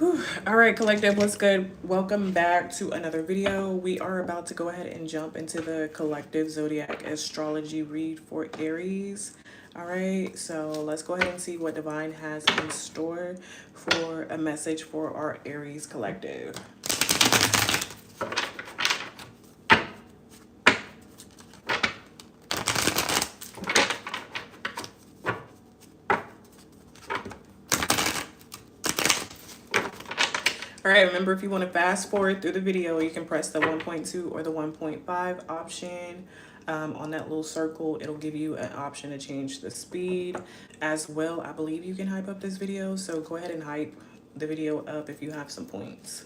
All right, collective, what's good? Welcome back to another video. We are about to go ahead and jump into the collective zodiac astrology read for Aries. All right, so let's go ahead and see what Divine has in store for a message for our Aries collective. All right, remember, if you want to fast forward through the video, you can press the 1.2 or the 1.5 option. On that little circle, it'll give you an option to change the speed as well. I believe you can hype up this video, so go ahead and hype the video up if you have some points.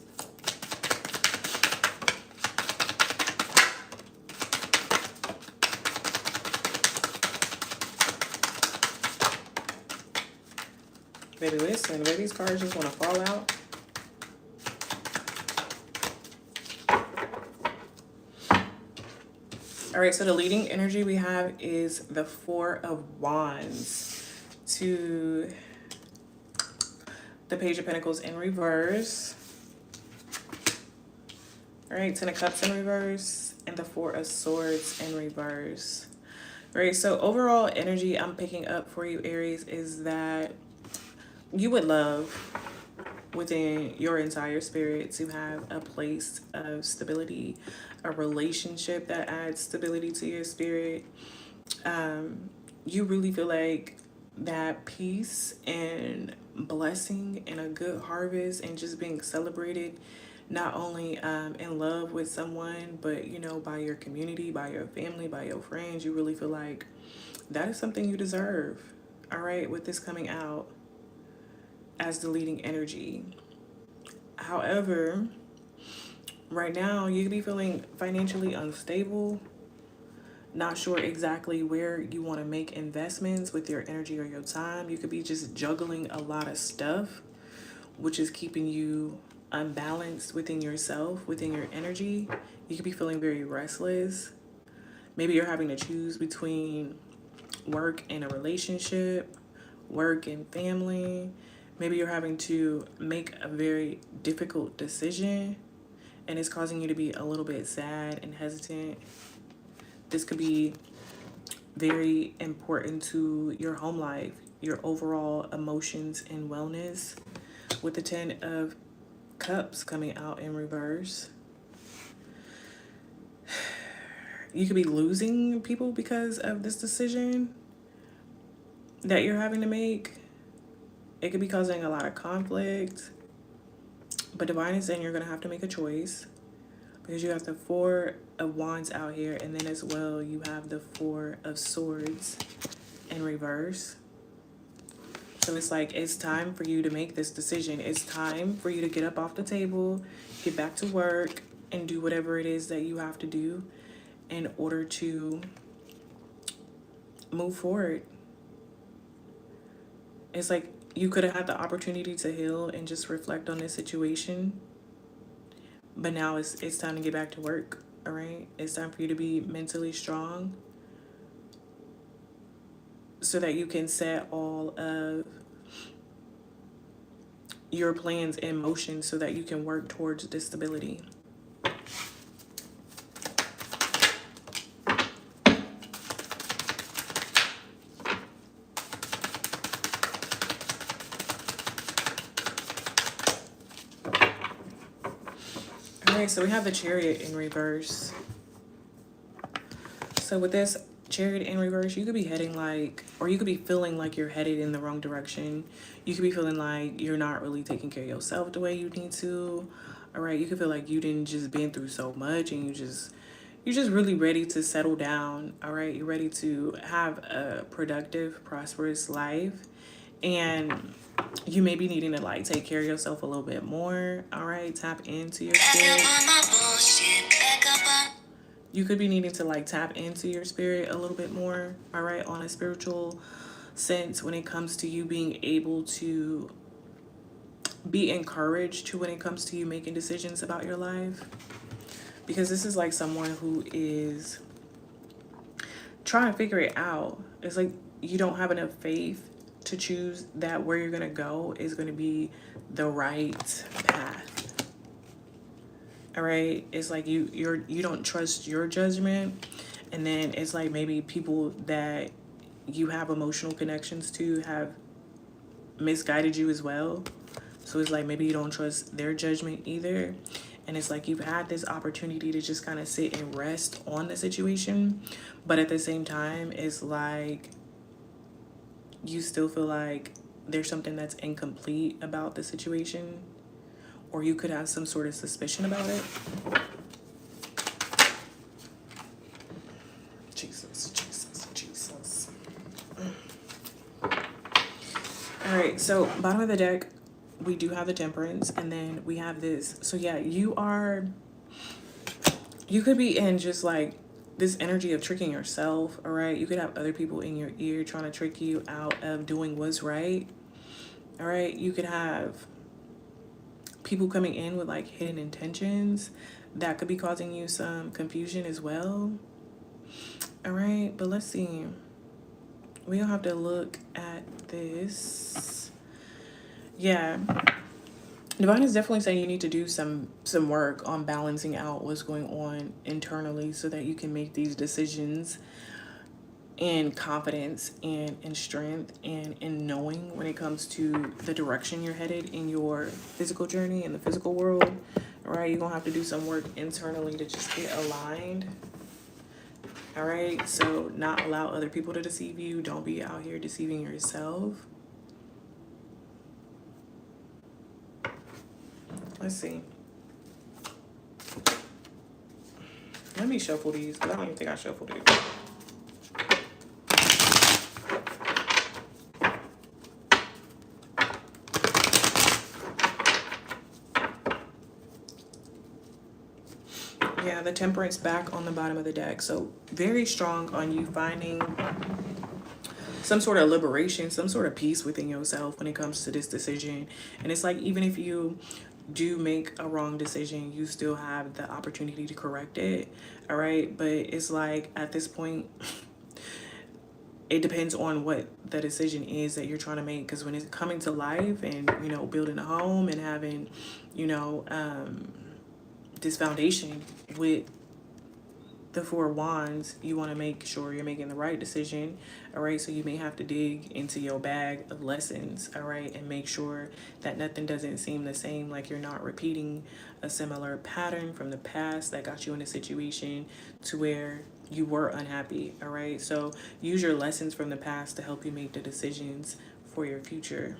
Baby, listen, baby, these cards just want to fall out. All right, so the leading energy we have is the Four of Wands to the Page of Pentacles in reverse. All right, Ten of Cups in reverse and the Four of Swords in reverse. All right, so overall energy I'm picking up for you, Aries, is that you would love within your entire spirit to have a place of stability, a relationship that adds stability to your spirit. You really feel like that peace and blessing and a good harvest and just being celebrated, not only in love with someone, but you know, by your community, by your family, by your friends. You really feel like that is something you deserve. All right, with this coming out as the leading energy. However, right now you could be feeling financially unstable, not sure exactly where you want to make investments with your energy or your time. You could be just juggling a lot of stuff, which is keeping you unbalanced within yourself, within your energy. You could be feeling very restless. Maybe you're having to choose between work and a relationship, work and family. Maybe you're having to make a very difficult decision and it's causing you to be a little bit sad and hesitant. This could be very important to your home life, your overall emotions and wellness, with the Ten of Cups coming out in reverse. You could be losing people because of this decision that you're having to make. It could be causing a lot of conflict, but Divine is saying you're going to have to make a choice because you have the Four of Wands out here, and then as well you have the Four of Swords in reverse. So it's like, it's time for you to make this decision. It's time for you to get up off the table, get back to work, and do whatever it is that you have to do in order to move forward. It's like you could have had the opportunity to heal and just reflect on this situation, but now it's time to get back to work. All right, it's time for you to be mentally strong so that you can set all of your plans in motion so that you can work towards this stability. Alright, so we have the Chariot in reverse. So with this Chariot in reverse, you could be heading like, or you could be feeling like you're headed in the wrong direction. You could be feeling like you're not really taking care of yourself the way you need to. Alright, you could feel like you didn't just been through so much and you're just really ready to settle down. Alright, you're ready to have a productive, prosperous life. And you may be needing to like take care of yourself a little bit more. All right, tap into your spirit. You could be needing to like tap into your spirit a little bit more. All right, on a spiritual sense, when it comes to you being able to be encouraged to when it comes to you making decisions about your life, because this is like someone who is trying to figure it out. It's like you don't have enough faith to choose that where you're going to go is going to be the right path. All right. It's like you don't trust your judgment. And then it's like maybe people that you have emotional connections to have misguided you as well. So it's like maybe you don't trust their judgment either. And it's like you've had this opportunity to just kind of sit and rest on the situation. But at the same time, it's like you still feel like there's something that's incomplete about the situation. Or you could have some sort of suspicion about it. Jesus, Jesus, Jesus. All right, so bottom of the deck, we do have the Temperance, and then we have this. So yeah, you could be in just like this energy of tricking yourself, all right? You could have other people in your ear trying to trick you out of doing what's right, all right? You could have people coming in with like hidden intentions that could be causing you some confusion as well, all right? But let's see. We don't have to look at this. Yeah. Divine is definitely saying you need to do some work on balancing out what's going on internally so that you can make these decisions in confidence and in strength and in knowing when it comes to the direction you're headed in your physical journey in the physical world. All right, you're going to have to do some work internally to just get aligned. All right, so not allow other people to deceive you. Don't be out here deceiving yourself. Let's see. Let me shuffle these because I don't even think I shuffled it. Yeah, the Temperance back on the bottom of the deck. So very strong on you finding some sort of liberation, some sort of peace within yourself when it comes to this decision. And it's like, even if you do make a wrong decision, you still have the opportunity to correct it. All right. But it's like at this point, it depends on what the decision is that you're trying to make. Because when it's coming to life and, you know, building a home and having, you know, this foundation with the Four of Wands, you want to make sure you're making the right decision. All right, so you may have to dig into your bag of lessons, all right, and make sure that nothing doesn't seem the same, like you're not repeating a similar pattern from the past that got you in a situation to where you were unhappy. All right, so use your lessons from the past to help you make the decisions for your future.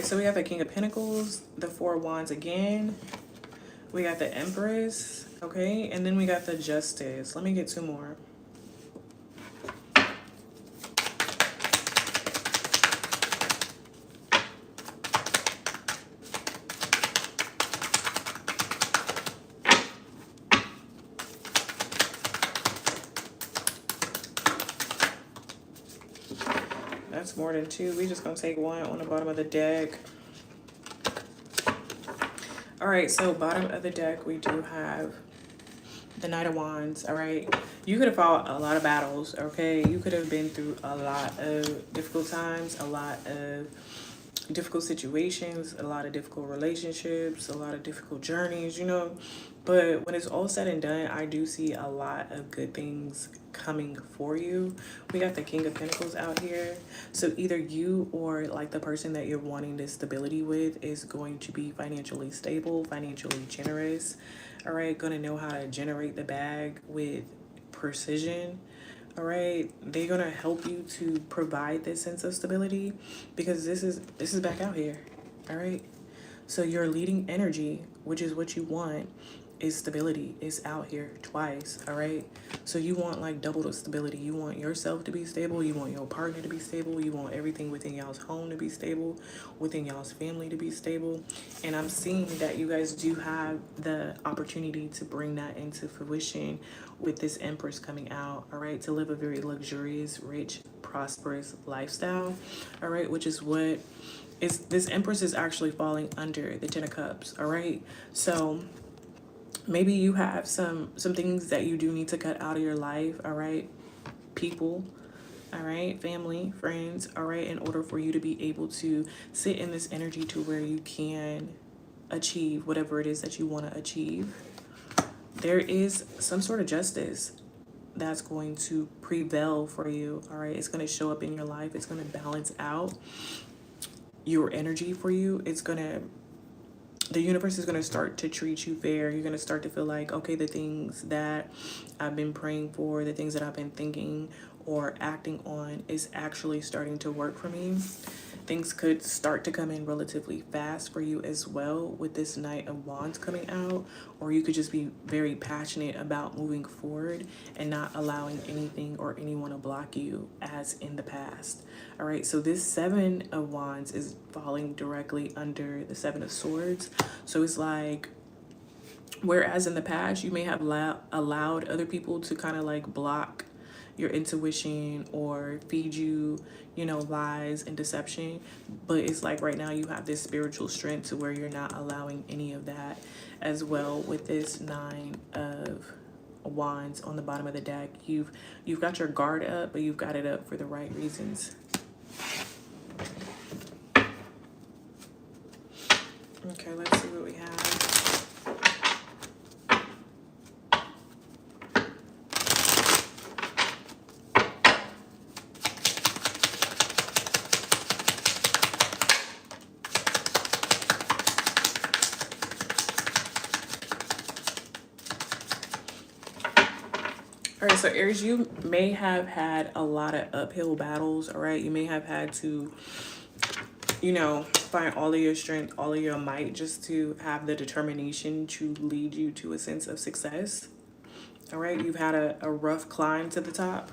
So we have the King of Pentacles, the Four of Wands again. We got the Empress, okay? And then we got the Justice. Let me get two more. That's more than two. We just gonna take one on the bottom of the deck. All right, so bottom of the deck, we do have the Knight of Wands. All right, you could have fought a lot of battles. Okay, you could have been through a lot of difficult times, a lot of difficult situations, a lot of difficult relationships, a lot of difficult journeys, you know. But when it's all said and done, I do see a lot of good things coming for you. We got the King of Pentacles out here. So either you or like the person that you're wanting this stability with is going to be financially stable, financially generous. All right, gonna know how to generate the bag with precision. All right, they're gonna help you to provide this sense of stability because this is back out here. All right, so your leading energy, which is what you want, is stability. It's out here twice, all right? So you want like double the stability. You want yourself to be stable. You want your partner to be stable. You want everything within y'all's home to be stable, within y'all's family to be stable. And I'm seeing that you guys do have the opportunity to bring that into fruition with this Empress coming out, all right? To live a very luxurious, rich, prosperous lifestyle, all right? Which is what is, this Empress is actually falling under the Ten of Cups, all right? So maybe you have some things that you do need to cut out of your life, all right? People, all right? Family, friends, all right? In order for you to be able to sit in this energy to where you can achieve whatever it is that you want to achieve. There is some sort of justice that's going to prevail for you, all right? It's going to show up in your life. It's going to balance out your energy for you. It's going to, the universe is going to start to treat you fair. You're going to start to feel like, okay, the things that I've been praying for, the things that I've been thinking or acting on is actually starting to work for me. Things could start to come in relatively fast for you as well with this Knight of Wands coming out, or you could just be very passionate about moving forward and not allowing anything or anyone to block you as in the past. All right, so this Seven of Wands is falling directly under the Seven of Swords. So it's like, whereas in the past you may have allowed other people to kind of like block your intuition or feed you, you know, lies and deception, but it's like right now you have this spiritual strength to where you're not allowing any of that as well. With this Nine of Wands on the bottom of the deck, you've got your guard up, but you've got it up for the right reasons. Okay, let's see what we have. All right, so Aries, you may have had a lot of uphill battles, all right? You may have had to, you know, find all of your strength, all of your might just to have the determination to lead you to a sense of success, all right? You've had a rough climb to the top.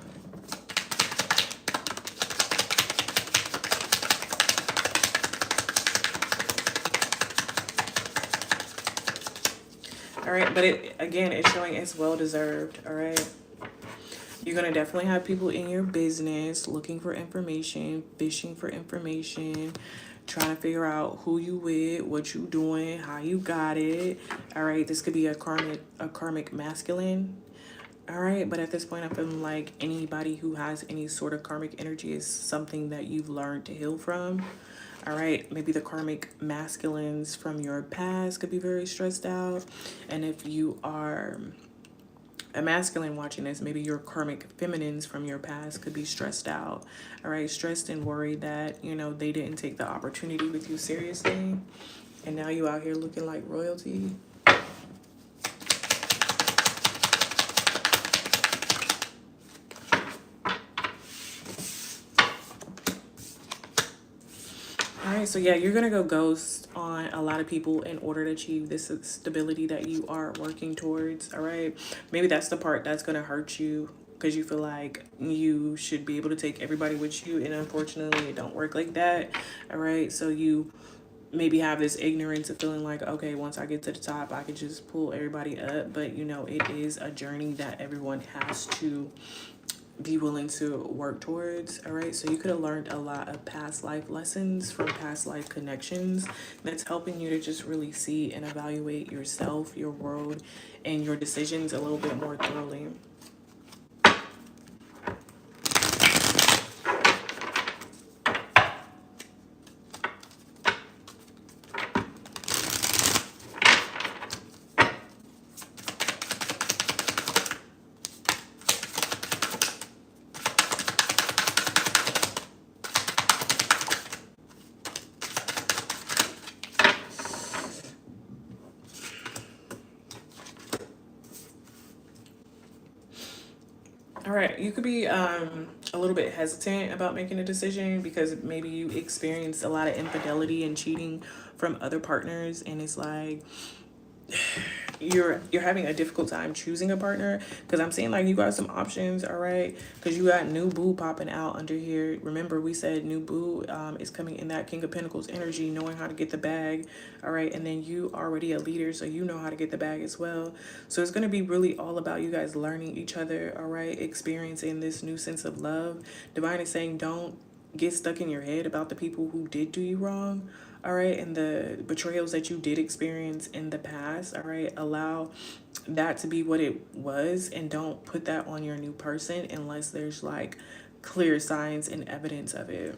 All right, but again, it's showing it's well-deserved, all right? You're going to definitely have people in your business looking for information, fishing for information, trying to figure out who you with, what you doing, how you got it. All right, this could be a karmic masculine. All right, but at this point, I'm feeling like anybody who has any sort of karmic energy is something that you've learned to heal from. All right, maybe the karmic masculines from your past could be very stressed out. And if you are a masculine watching this, maybe your karmic feminines from your past could be stressed out, all right? Stressed and worried that, you know, they didn't take the opportunity with you seriously. And now you out here looking like royalty. All right, so yeah, you're going to go ghost on a lot of people in order to achieve this stability that you are working towards, all right? Maybe that's the part that's going to hurt you because you feel like you should be able to take everybody with you, and unfortunately it don't work like that, all right? So you maybe have this ignorance of feeling like, okay, once I get to the top, I could just pull everybody up, but you know, it is a journey that everyone has to be willing to work towards, all right? So you could have learned a lot of past life lessons from past life connections that's helping you to just really see and evaluate yourself, your world, and your decisions a little bit more thoroughly. All right, you could be a little bit hesitant about making a decision because maybe you experienced a lot of infidelity and cheating from other partners, and it's like you're having a difficult time choosing a partner, because I'm seeing like you got some options, all right? Because you got new boo popping out under here. Remember, we said new boo is coming in that King of Pentacles energy, knowing how to get the bag, all right? And then you already a leader, so you know how to get the bag as well. So it's going to be really all about you guys learning each other, all right? Experiencing this new sense of love. Divine is saying don't get stuck in your head about the people who did do you wrong, all right, and the betrayals that you did experience in the past, all right. Allow that to be what it was, and don't put that on your new person unless there's like clear signs and evidence of it.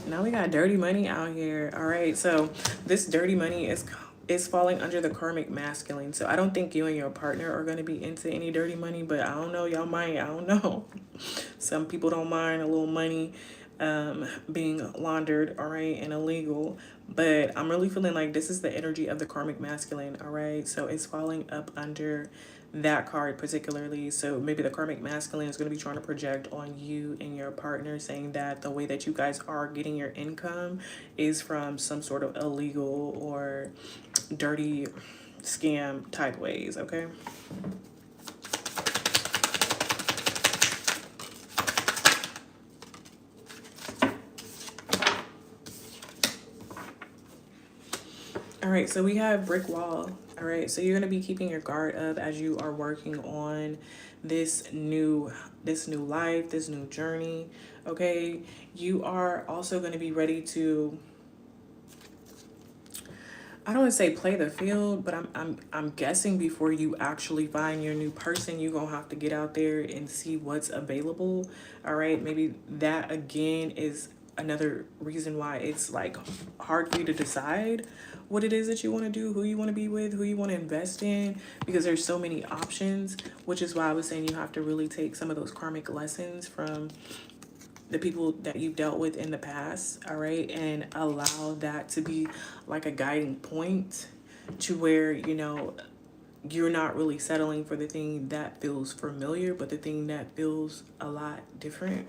Now we got dirty money out here. All right, so this dirty money is falling under the karmic masculine. So I don't think you and your partner are going to be into any dirty money, but I don't know, y'all might. I don't know. Some people don't mind a little money being laundered, all right, and illegal. But I'm really feeling like this is the energy of the karmic masculine, all right? So it's falling up under that card particularly. So maybe the karmic masculine is going to be trying to project on you and your partner, saying that the way that you guys are getting your income is from some sort of illegal or dirty scam type ways, okay? All right, so we have brick wall. All right, so you're going to be keeping your guard up as you are working on this new life, this new journey, okay? You are also going to be ready to, I don't want to say play the field, but I'm guessing before you actually find your new person, you're going to have to get out there and see what's available. All right, maybe that again is another reason why it's like hard for you to decide what it is that you want to do, who you want to be with, who you want to invest in, because there's so many options, which is why I was saying you have to really take some of those karmic lessons from the people that you've dealt with in the past, all right, and allow that to be like a guiding point to where, you know, you're not really settling for the thing that feels familiar, but the thing that feels a lot different.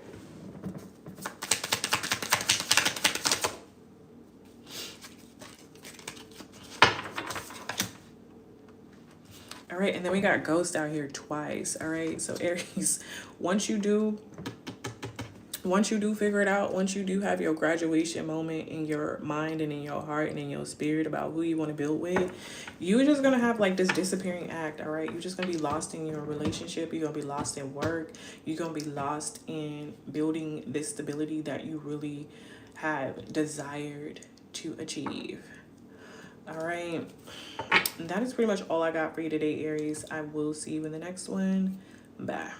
All right, and then we got ghost out here twice. All right, so Aries, once you do figure it out, once you do have your graduation moment in your mind and in your heart and in your spirit about who you want to build with, you're just going to have like this disappearing act, all right? You're just going to be lost in your relationship. You're going to be lost in work. You're going to be lost in building this stability that you really have desired to achieve. All right, that is pretty much all I got for you today, Aries. I will see you in the next one. Bye.